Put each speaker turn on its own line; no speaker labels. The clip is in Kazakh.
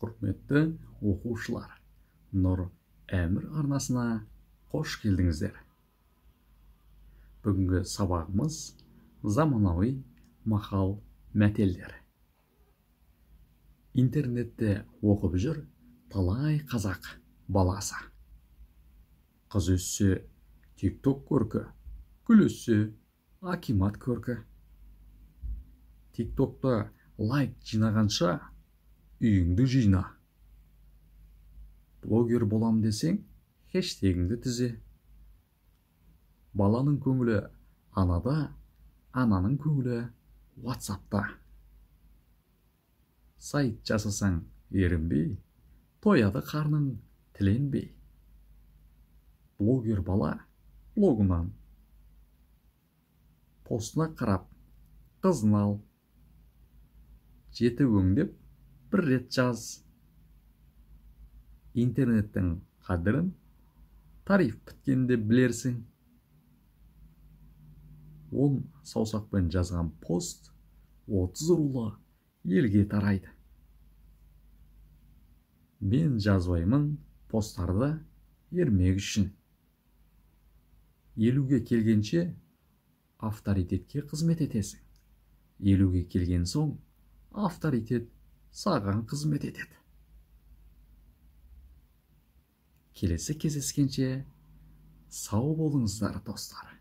Құрметті оқушылар, Нұр әмір арнасына қош келдіңіздер. Бүгінгі сабағымыз заманауи мақал мәтелдер. Интернетте оқып жүр талай қазақ баласы. Қыз өссе тикток көркі, гүл өссе акимат көркі. Тиктокта лайк жинағанша үйіңді жина. Блогер болам десең, хэштегіңді тізе. Баланың көңілі анада, ананың көңілі WhatsApp'та. Сайт жасасаң ерінбей, тояды қарның тіленбей. Блогер бала блогынан постына қарап қызын ал. Жеті өңдеп бір рет жаз. Интернеттің қадірін тариф біткенде білерсің. 10 саусақпен жазған пост 30 рулы елге тарайды. Мен жазбаймын посттарды ермек үшін. 50-ге келгенше авторитетке қызмет етесің. 50-ге келген соң авторитет саған қызмет етеді. Келесі кездескенше сау болыңыздар достар.